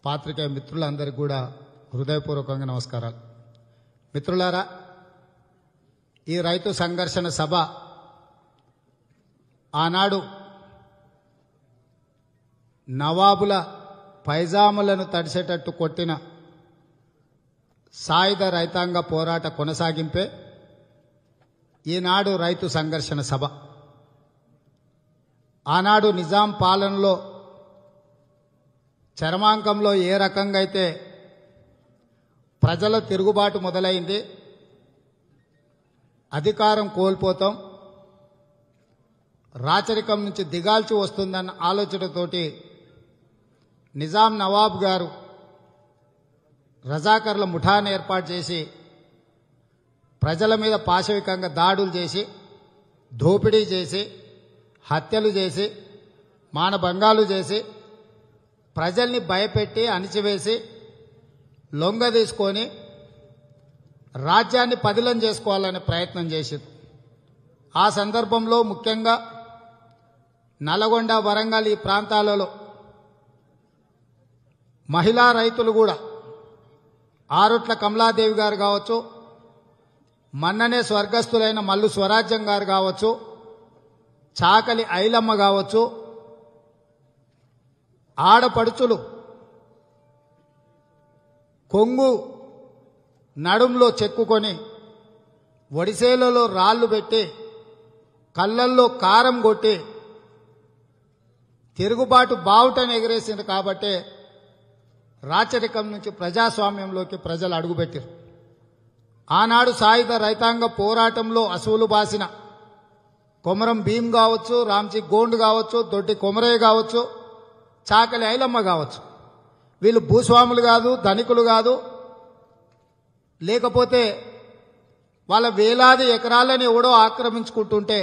పాత్రికేయ మిత్రులందరికీ కూడా హృదయపూర్వకంగా నమస్కారాలు. మిత్రులారా, ఈ రైతు సంఘర్షణ సభ ఆనాడు నవాబుల పైజాములను తడిసేటట్టు కొట్టిన సాయుధ రైతాంగ పోరాట కొనసాగింపే ఈనాడు రైతు సంఘర్షణ సభ. ఆనాడు నిజాం పాలనలో చరమాంకంలో ఏ రకంగా అయితే ప్రజల తిరుగుబాటు మొదలైంది, అధికారం కోల్పోతాం, రాచరికం నుంచి దిగాల్చి వస్తుందన్న ఆలోచనతోటి నిజాం నవాబ్ గారు రజాకర్ల ముఠాను ఏర్పాటు చేసి ప్రజల మీద పాశవికంగా దాడులు చేసి, దోపిడీ చేసి, హత్యలు చేసి, మానభంగాలు చేసి, ప్రజల్ని భయపెట్టి అణిచివేసి లొంగ తీసుకొని రాజ్యాన్ని పదిలం చేసుకోవాలనే ప్రయత్నం చేసింది. ఆ సందర్భంలో ముఖ్యంగా నల్గొండ, వరంగల్ ఈ ప్రాంతాలలో మహిళా రైతులు కూడా ఆరుట్ల కమలాదేవి గారు కావచ్చు, మన్ననే స్వర్గస్థులైన మల్లు స్వరాజ్యం గారు కావచ్చు, చాకలి ఐలమ్మ కావచ్చు, ఆడపడుచులు కొంగు నడుంలో చెక్కుకొని ఒడిసేలలో రాళ్లు పెట్టి కళ్ళల్లో కారం కొట్టి తిరుగుబాటు బావుటను ఎగిరేసింది. కాబట్టి రాచరికం నుంచి ప్రజాస్వామ్యంలోకి ప్రజలు అడుగుపెట్టారు. ఆనాడు సాయుధ రైతాంగ పోరాటంలో అసూలు బాసిన కొమరం భీం కావచ్చు, రామ్జీ గోండ్ కావచ్చు, దొడ్డి కొమరయ్య కావచ్చు, చాకలి ఐలమ్మ కావచ్చు, వీళ్ళు భూస్వాములు కాదు, ధనికులు కాదు, లేకపోతే వాళ్ళ వేలాది ఎకరాలని ఎవడో ఆక్రమించుకుంటుంటే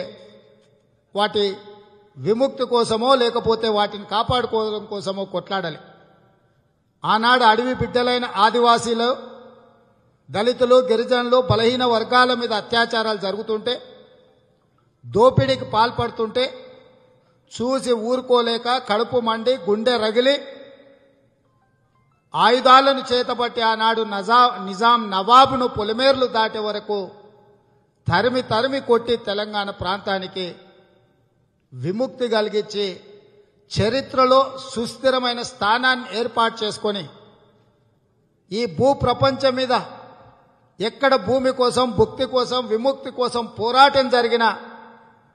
వాటి విముక్తి కోసమో లేకపోతే వాటిని కాపాడుకోవడం కోసమో కొట్లాడాలి. ఆనాడు అడవి బిడ్డలైన ఆదివాసీలు, దళితులు, గిరిజనులు, బలహీన వర్గాల మీద అత్యాచారాలు జరుగుతుంటే, దోపిడీకి పాల్పడుతుంటే చూసి ఊరుకోలేక కడుపు మండి గుండె రగిలి ఆయుధాలను చేతబట్టి ఆనాడు నిజాం నవాబును పొలిమేర్లు దాటే వరకు తరిమి తరిమి కొట్టి తెలంగాణ ప్రాంతానికి విముక్తి కలిగించి చరిత్రలో సుస్థిరమైన స్థానాన్ని ఏర్పాటు చేసుకొని ఈ భూ ప్రపంచం మీద ఎక్కడ భూమి కోసం, భుక్తి కోసం, విముక్తి కోసం పోరాటం జరిగిన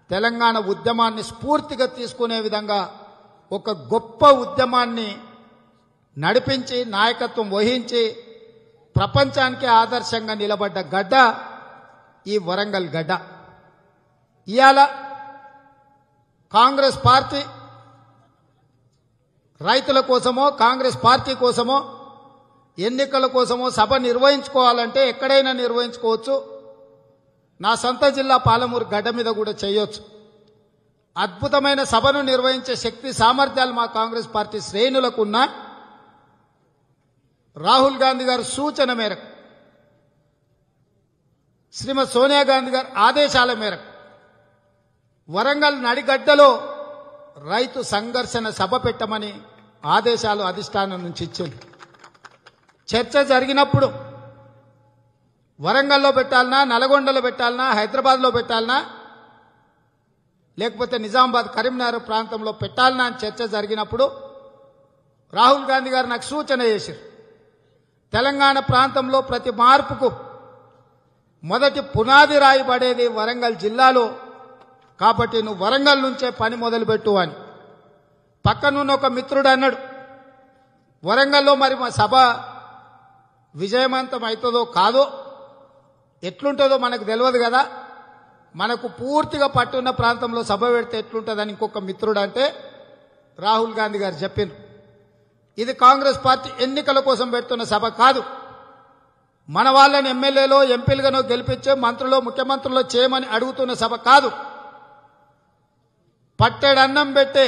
తెలంగాణ ఉద్యమాన్ని స్ఫూర్తిగా తీసుకునే విధంగా ఒక గొప్ప ఉద్యమాన్ని నడిపించి నాయకత్వం వహించి ప్రపంచానికి ఆదర్శంగా నిలబడ్డ గడ్డ ఈ వరంగల్ గడ్డ. ఇవాళ కాంగ్రెస్ పార్టీ రైతుల కోసమో, కాంగ్రెస్ పార్టీ కోసమో, ఎన్నికల కోసమో సభ నిర్వహించుకోవాలంటే ఎక్కడైనా నిర్వహించుకోవచ్చు. నా సొంత జిల్లా పాలమూరు గడ్డ మీద కూడా చేయొచ్చు. అద్భుతమైన సభను నిర్వహించే శక్తి సామర్థ్యాలు మా కాంగ్రెస్ పార్టీ శ్రేణులకు ఉన్నా రాహుల్ గాంధీ గారి సూచన మేరకు, శ్రీమతి సోనియా గాంధీ గారి ఆదేశాల మేరకు వరంగల్ నడిగడ్డలో రైతు సంఘర్షణ సభ పెట్టమని ఆదేశాలు అధిష్టానం నుంచి ఇచ్చింది. చర్చ జరిగినప్పుడు వరంగల్లో పెట్టాలనా, నల్గొండలో పెట్టాలనా, హైదరాబాద్లో పెట్టాలనా, లేకపోతే నిజామాబాద్, కరీంనగర్ ప్రాంతంలో పెట్టాలనా అని చర్చ జరిగినప్పుడు రాహుల్ గాంధీ గారు నాకు సూచన చేశారు. తెలంగాణ ప్రాంతంలో ప్రతి మార్పుకు మొదటి పునాది రాయి పడేది వరంగల్ జిల్లాలో, కాబట్టి నువ్వు వరంగల్ నుంచే పని మొదలుపెట్టు అని. పక్కనున్న ఒక మిత్రుడు అన్నాడు, వరంగల్లో మరి మా సభ విజయవంతం అవుతుందో కాదో, ఎట్లుంటుందో మనకు తెలియదు కదా, మనకు పూర్తిగా పట్టున్న ప్రాంతంలో సభ పెడితే ఎట్లుంటుందని ఇంకొక మిత్రుడు అంటే రాహుల్ గాంధీ గారు చెప్పారు, ఇది కాంగ్రెస్ పార్టీ ఎన్నికల కోసం పెడుతున్న సభ కాదు, మన వాళ్ళని ఎమ్మెల్యేలో, ఎంపీలుగానో గెలిపించే మంత్రులు, ముఖ్యమంత్రులు చేయమని అడుగుతున్న సభ కాదు. పట్టెడన్నం పెట్టే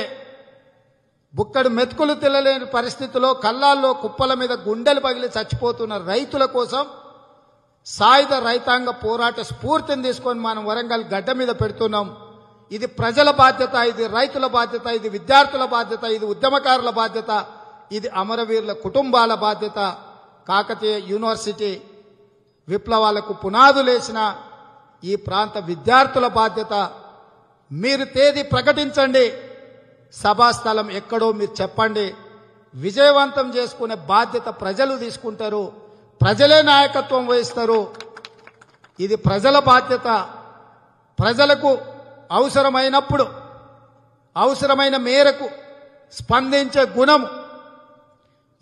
బుక్కడు మెతుకులు తినలేని పరిస్థితిలో కళ్ళాల్లో కుప్పల మీద గుండెలు పగిలి చచ్చిపోతున్న రైతుల కోసం సాయుధ రైతాంగ పోరాట స్ఫూర్తిని తీసుకొని మనం వరంగల్ గడ్డ మీద పెడుతున్నాం. ఇది ప్రజల బాధ్యత, ఇది రైతుల బాధ్యత, ఇది విద్యార్థుల బాధ్యత, ఇది ఉద్యమకారుల బాధ్యత, ఇది అమరవీరుల కుటుంబాల బాధ్యత. కాకతీయ యూనివర్సిటీ విప్లవాలకు పునాదులేసిన ఈ ప్రాంత విద్యార్థుల బాధ్యత. మీరు తేదీ ప్రకటించండి, సభాస్థలం ఎక్కడో మీరు చెప్పండి. విజయవంతం చేసుకునే బాధ్యత ప్రజలు తీసుకుంటారు, ప్రజలే నాయకత్వం వహిస్తారు. ఇది ప్రజల బాధ్యత. ప్రజలకు అవసరమైనప్పుడు అవసరమైన మేరకు స్పందించే గుణం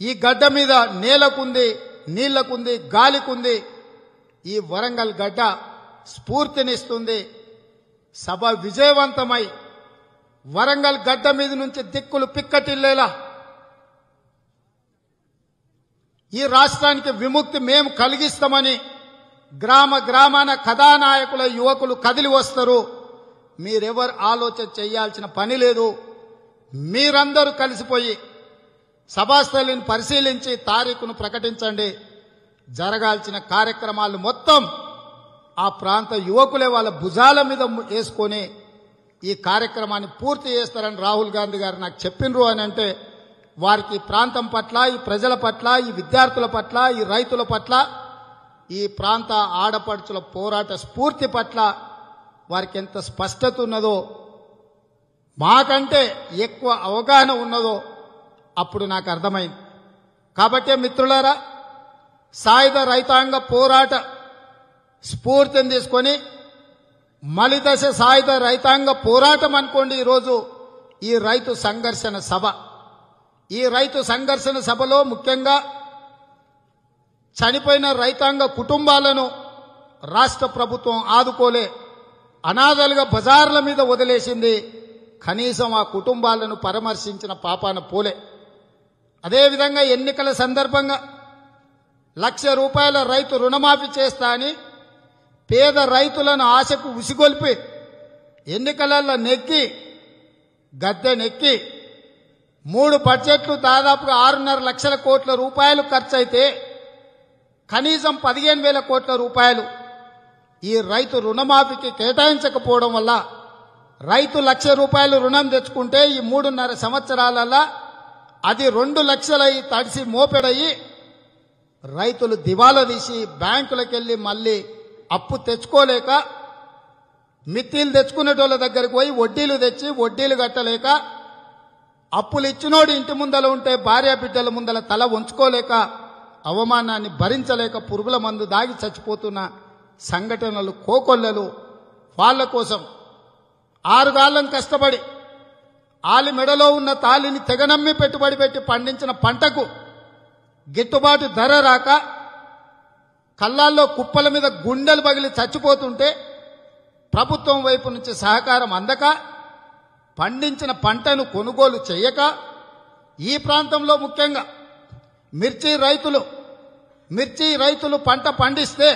ఈ గడ్డ మీద నేలకుంది, నీళ్లకుంది, గాలికుంది. ఈ వరంగల్ గడ్డ స్ఫూర్తినిస్తుంది. సభ విజయవంతమై వరంగల్ గడ్డ మీద నుంచి దిక్కులు పిక్కటిల్లేలా ఈ రాష్ట్రానికి విముక్తి మేము కలిగిస్తామని గ్రామ గ్రామాన కథానాయకుల యువకులు కదిలి వస్తారు. మీరెవరు ఆలోచన చేయాల్సిన పని లేదు. మీరందరూ కలిసిపోయి సభాస్థలిని పరిశీలించి తారీఖును ప్రకటించండి. జరగాల్సిన కార్యక్రమాలు మొత్తం ఆ ప్రాంత యువకులే వాళ్ళ భుజాల మీద వేసుకొని ఈ కార్యక్రమాన్ని పూర్తి చేస్తారని రాహుల్ గాంధీ గారు నాకు చెప్పినరు అని అంటే వారికి ఈ ప్రాంతం పట్ల, ఈ ప్రజల పట్ల, ఈ విద్యార్థుల పట్ల, ఈ రైతుల పట్ల, ఈ ప్రాంత ఆడపడుచుల పోరాట స్ఫూర్తి పట్ల వారికి ఎంత స్పష్టత ఉన్నదో, మాకంటే ఎక్కువ అవగాహన ఉన్నదో అప్పుడు నాకు అర్థమైంది. కాబట్టే మిత్రులారా, సాయుధ రైతాంగ పోరాట స్ఫూర్తిని తీసుకొని మలిదశ సాయుధ రైతాంగ పోరాటం అనుకోండి ఈరోజు ఈ రైతు సంఘర్షణ సభ. ఈ రైతు సంఘర్షణ సభలో ముఖ్యంగా చనిపోయిన రైతాంగ కుటుంబాలను రాష్ట్ర ప్రభుత్వం ఆదుకోలే, అనాథలుగా బజార్ల మీద వదిలేసింది. కనీసం ఆ కుటుంబాలను పరామర్శించిన పాపాన పోలే. అదేవిధంగా ఎన్నికల సందర్భంగా ₹1,00,000 రైతు రుణమాఫీ చేస్తా అని పేద రైతులను ఆశకు ఉసిగొల్పి ఎన్నికలలో నెక్కి గద్దెనెక్కి 3 బడ్జెట్లు దాదాపుగా 6.5 లక్షల కోట్ల రూపాయలు ఖర్చయితే కనీసం 15,000 కోట్ల రూపాయలు ఈ రైతు రుణమాఫీకి కేటాయించకపోవడం వల్ల రైతు ₹1,00,000 రుణం తెచ్చుకుంటే ఈ 3.5 సంవత్సరాలలో అది 2 లక్షలై తడిసి మోపెడయి రైతులు దివాలా తీసి బ్యాంకులకు వెళ్లి మళ్ళీ అప్పు తెచ్చుకోలేక మిత్తిలు తెచ్చుకునేటోళ్ళ దగ్గరికి పోయి వడ్డీలు తెచ్చి వడ్డీలు కట్టలేక అప్పులు ఇచ్చినోడు ఇంటి ముందల ఉంటే భార్య బిడ్డల ముందల తల ఉంచుకోలేక అవమానాన్ని భరించలేక పురుగుల మందు దాగి చచ్చిపోతున్న సంఘటనలు కోకొల్లలు. వాళ్ళ కోసం 6 గాళ్ళం కష్టపడి ఆలి మెడలో ఉన్న తాలిని తెగనమ్మి పెట్టుబడి పెట్టి పండించిన పంటకు గిట్టుబాటు ధర రాక కళ్ళాల్లో కుప్పల మీద గుండెలు పగిలి చచ్చిపోతుంటే ప్రభుత్వం వైపు నుంచి సహకారం అందక పండించిన పంటను కొనుగోలు చేయక ఈ ప్రాంతంలో ముఖ్యంగా మిర్చి రైతులు పంట పండిస్తే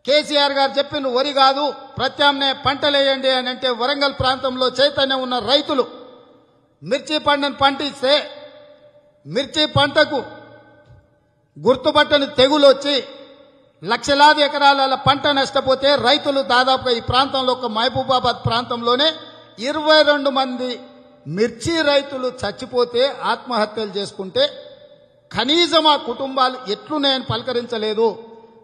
కేసీఆర్ గారు చెప్పిన వరి కాదు ప్రత్యామ్నాయ పంటలేయండి అని అంటే వరంగల్ ప్రాంతంలో చైతన్యం ఉన్న రైతులు మిర్చి పంటను పండిస్తే మిర్చి పంటకు గుర్తుపట్టని తెగులు వచ్చి లక్షలాది ఎకరాల పంట నష్టపోతే రైతులు దాదాపుగా ఈ ప్రాంతంలో ఒక మహబూబాబాద్ ప్రాంతంలోనే 22 మంది మిర్చి రైతులు చచ్చిపోతే ఆత్మహత్యలు చేసుకుంటే కనీసం ఆ కుటుంబాలు ఎట్లున్నాయని పలకరించలేదు.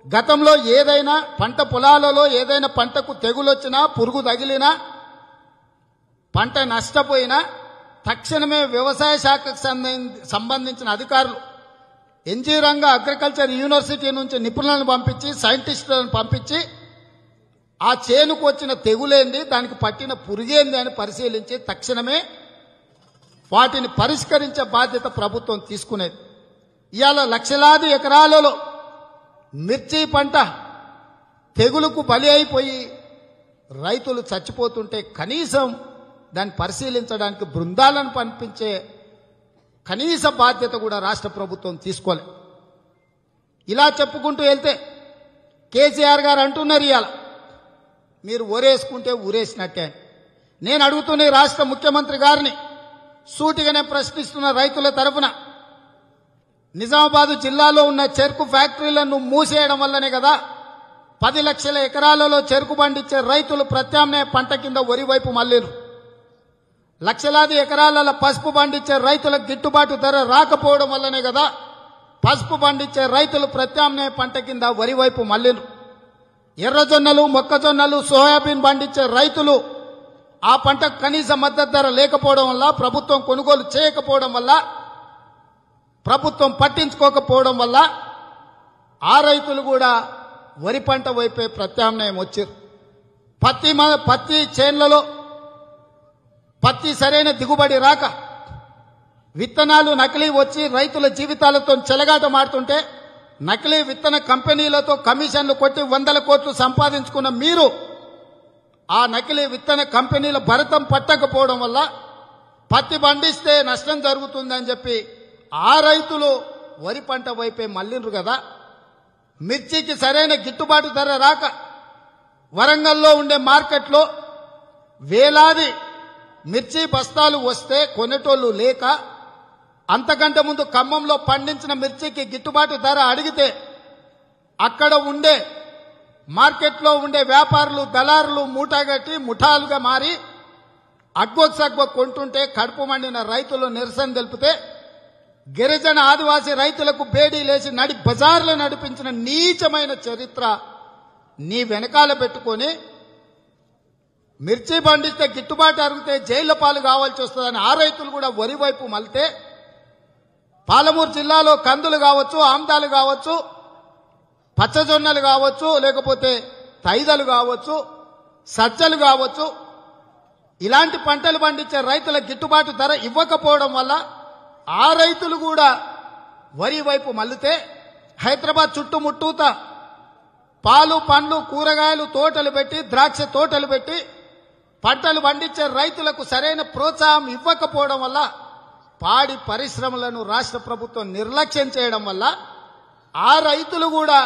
గతంలో ఏదైనా పంట పొలాలలో ఏదైనా పంటకు తెగులొచ్చినా పురుగు తగిలినా పంట నష్టపోయినా తక్షణమే వ్యవసాయ శాఖకు సంబంధించిన అధికారులు ఎన్జీ రంగ అగ్రికల్చర్ యూనివర్సిటీ నుంచి నిపుణులను పంపించి సైంటిస్టులను పంపించి ఆ చేనుకు వచ్చిన తెగులేంది దానికి పట్టిన పురుగేంది అని పరిశీలించి తక్షణమే వాటిని పరిష్కరించే బాధ్యత ప్రభుత్వం తీసుకునేది. ఇవాళ లక్షలాది ఎకరాలలో మిర్చి పంట తెగులుకు బలి అయిపోయి రైతులు చచ్చిపోతుంటే కనీసం దాన్ని పరిశీలించడానికి బృందాలను పంపించే కనీస బాధ్యత కూడా రాష్ట్ర ప్రభుత్వం తీసుకోలే. ఇలా చెప్పుకుంటూ వెళ్తే కేసీఆర్ గారు అంటున్నారు ఇవాళ మీరు ఊరేసుకుంటే ఊరేసినట్టే. నేను అడుగుతున్న రాష్ట్ర ముఖ్యమంత్రి గారిని సూటిగానే ప్రశ్నిస్తున్న రైతుల తరఫున నిజామాబాద్ జిల్లాలో ఉన్న చెరుకు ఫ్యాక్టరీలను మూసేయడం వల్లనే కదా 10 లక్షల ఎకరాలలో చెరుకు పండించే రైతులు ప్రత్యామ్నాయ పంట కింద వరి వైపు మళ్ళీరు. లక్షలాది ఎకరాలలో పసుపు పండించే రైతులకు గిట్టుబాటు ధర రాకపోవడం వల్లనే కదా పసుపు పండించే రైతులు ప్రత్యామ్నాయ పంట కింద వరి వైపు మళ్ళిను. ఎర్రజొన్నలు, మొక్కజొన్నలు, సోయాబీన్ పండించే రైతులు ఆ పంటకు కనీస మద్దతు ధర లేకపోవడం వల్ల, ప్రభుత్వం కొనుగోలు చేయకపోవడం వల్ల, ప్రభుత్వం పట్టించుకోకపోవడం వల్ల ఆ రైతులు కూడా వరి పంట వైపే ప్రత్యామ్నాయం వచ్చారు. పత్తి చేన్లలో పత్తి సరైన దిగుబడి రాక విత్తనాలు నకిలీ వచ్చి రైతుల జీవితాలతో చెలగాట మారుతుంటే నకిలీ విత్తన కంపెనీలతో కమిషన్లు కొట్టి 100 కోట్లు సంపాదించుకున్న మీరు ఆ నకిలీ విత్తన కంపెనీల భరతం పట్టకపోవడం వల్ల పత్తి పండిస్తే నష్టం జరుగుతుందని చెప్పి ఆ రైతులు వరి పంట వైపే మళ్ళిండ్రు కదా. మిర్చికి సరైన గిట్టుబాటు ధర రాక వరంగల్లో ఉండే మార్కెట్లో వేలాది మిర్చి బస్తాలు వస్తే కొనేటోళ్లు లేక, అంతకంటే ముందు ఖమ్మంలో పండించిన మిర్చికి గిట్టుబాటు ధర అడిగితే అక్కడ ఉండే మార్కెట్లో ఉండే వ్యాపారులు, దళారులు మూటగట్టి ముఠాలుగా మారి అగ్బొక్ కొంటుంటే కడుపు మండిన రైతులు నిరసన తెలిపితే గిరిజన ఆదివాసీ రైతులకు బేడీ లేచి నడి బజార్లు నడిపించిన నీచమైన చరిత్ర నీ వెనకాల పెట్టుకొని మిర్చి పండిస్తే గిట్టుబాటు అరిగితే జైళ్ల పాలు కావాల్సి వస్తుందని ఆ రైతులు కూడా వరి వైపు మళ్తే పాలమూరు జిల్లాలో కందులు కావచ్చు, ఆమ్దాలు కావచ్చు, పచ్చజొన్నలు కావచ్చు, లేకపోతే తైదలు కావచ్చు, సజ్జలు కావచ్చు, ఇలాంటి పంటలు పండించే రైతుల గిట్టుబాటు ధర ఇవ్వకపోవడం వల్ల ఆ రైతులు కూడా వరి వైపు మళ్లితే హైదరాబాద్ చుట్టుముట్టూత పాలు, పండ్లు, కూరగాయలు తోటలు పెట్టి, ద్రాక్ష తోటలు పెట్టి పంటలు పండించే రైతులకు సరైన ప్రోత్సాహం ఇవ్వకపోవడం వల్ల, పాడి పరిశ్రమలను రాష్ట్ర ప్రభుత్వం నిర్లక్ష్యం చేయడం వల్ల ఆ రైతులు కూడా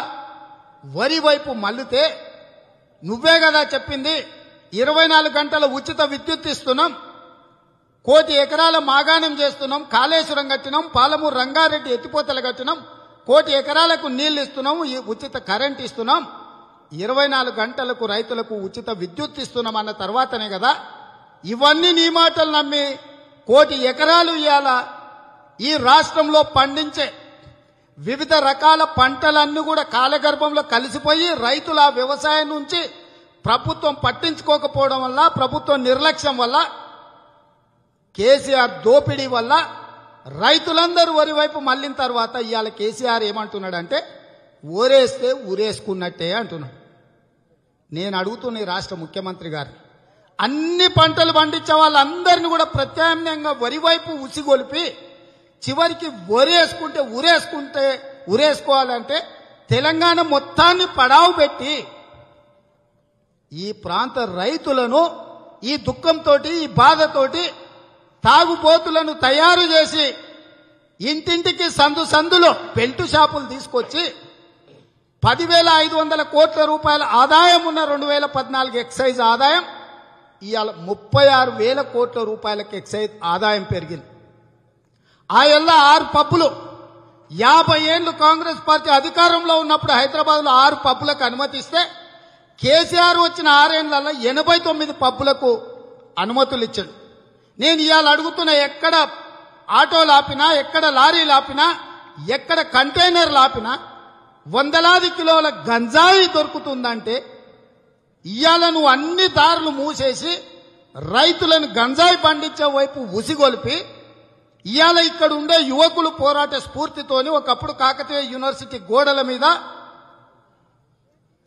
వరి వైపు మళ్లితే నువ్వే కదా చెప్పింది 24 గంటల ఉచిత విద్యుత్ ఇస్తున్నాం, 1 కోటి ఎకరాల మాగాణం చేస్తున్నాం, కాళేశ్వరం కట్టినాం, పాలమూరు రంగారెడ్డి ఎత్తిపోతలు కట్టినాం, 1 కోటి ఎకరాలకు నీళ్లు ఇస్తున్నాం, ఈ ఉచిత కరెంట్ ఇస్తున్నాం, 24 గంటలకు రైతులకు ఉచిత విద్యుత్ ఇస్తున్నాం అన్న తర్వాతనే కదా ఇవన్నీ నీ మాటలు నమ్మి 1 కోటి ఎకరాలు ఇయ్యాల ఈ రాష్ట్రంలో పండించే వివిధ రకాల పంటలన్నీ కూడా కాలగర్భంలో కలిసిపోయి రైతుల వ్యవసాయం నుంచి ప్రభుత్వం పట్టించుకోకపోవడం వల్ల, ప్రభుత్వం నిర్లక్ష్యం వల్ల, కేసీఆర్ దోపిడీ వల్ల రైతులందరూ వరి వైపు మళ్ళిన తర్వాత ఇవాళ కేసీఆర్ ఏమంటున్నాడంటే ఊరేస్తే ఊరేసుకున్నట్టే అంటున్నాడు. నేను అడుగుతున్న ఈ రాష్ట్ర ముఖ్యమంత్రి గారు అన్ని పంటలు పండించే వాళ్ళందరినీ కూడా ప్రత్యామ్నాయంగా వరి వైపు ఉసిగొలిపి చివరికి ఊరేసుకోవాలంటే తెలంగాణ మొత్తాన్ని పడావు పెట్టి ఈ ప్రాంత రైతులను ఈ దుఃఖంతో, ఈ బాధతోటి తాగుబోతులను తయారు చేసి ఇంటింటికి సందులో బెల్ట్ షాపులు తీసుకొచ్చి 10,500 కోట్ల రూపాయల ఆదాయం ఉన్న 2014 ఎక్సైజ్ ఆదాయం ఇవాళ 36,000 కోట్ల రూపాయలకు ఎక్సైజ్ ఆదాయం పెరిగింది. ఆ ఎల్ల 6 పబ్బులు 50 ఏళ్లు కాంగ్రెస్ పార్టీ అధికారంలో ఉన్నప్పుడు హైదరాబాద్లో 6 పబ్బులకు అనుమతిస్తే కేసీఆర్ వచ్చిన 6 ఏళ్లలో 89 పబ్బులకు అనుమతులు ఇచ్చాడు. నేను ఇవాళ అడుగుతున్న ఎక్కడ ఆటోలు ఆపినా, ఎక్కడ లారీలు ఆపినా, ఎక్కడ కంటైనర్లు ఆపినా వందలాది కిలోల గంజాయి దొరుకుతుందంటే ఇవాళ నువ్వు అన్ని దారులు మూసేసి రైతులను గంజాయి పండించే వైపు ఉసిగొలిపి ఇవాళ ఇక్కడ ఉండే యువకులు పోరాట స్ఫూర్తితోని ఒకప్పుడు కాకతీయ యూనివర్సిటీ గోడల మీద,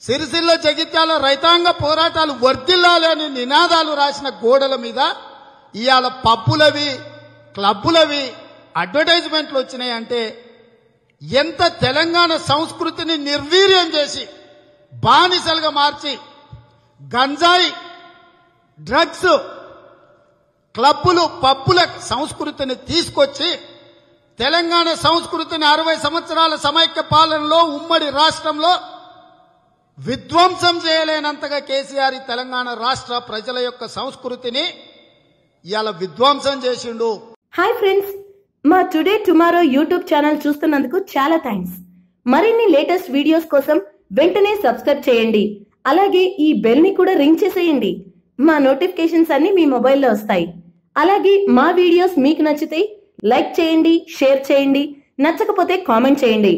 సిరిసిల్ల జగిత్యాల రైతాంగ పోరాటాలు వర్ధిల్లాలి అని నినాదాలు రాసిన గోడల మీద ఇవాళ పబ్బులవి, క్లబ్బులవి అడ్వర్టైజ్మెంట్లు వచ్చినాయంటే ఎంత తెలంగాణ సంస్కృతిని నిర్వీర్యం చేసి బానిసలుగా మార్చి గంజాయి, డ్రగ్స్, క్లబ్బులు, పబ్బుల సంస్కృతిని తీసుకొచ్చి తెలంగాణ సంస్కృతిని 60 సంవత్సరాల సమైక్య పాలనలో ఉమ్మడి రాష్ట్రంలో విధ్వంసం చేయలేనంతగా కేసీఆర్ ఈ తెలంగాణ రాష్ట్ర ప్రజల యొక్క సంస్కృతిని ఇవాళ విధ్వంసం చేసిండు. హాయ్ ఫ్రెండ్స్, మా టుడే టుమారో యూట్యూబ్ ఛానల్ చూస్తున్నందుకు చాలా థ్యాంక్స్. మరిన్ని లేటెస్ట్ వీడియోస్ కోసం వెంటనే సబ్స్క్రైబ్ చేయండి. అలాగే ఈ బెల్ ని కూడా రింగ్ చేసేయండి. మా నోటిఫికేషన్స్ అన్ని మీ మొబైల్లో వస్తాయి. అలాగే మా వీడియోస్ మీకు నచ్చితే లైక్ చేయండి, షేర్ చేయండి, నచ్చకపోతే కామెంట్ చేయండి.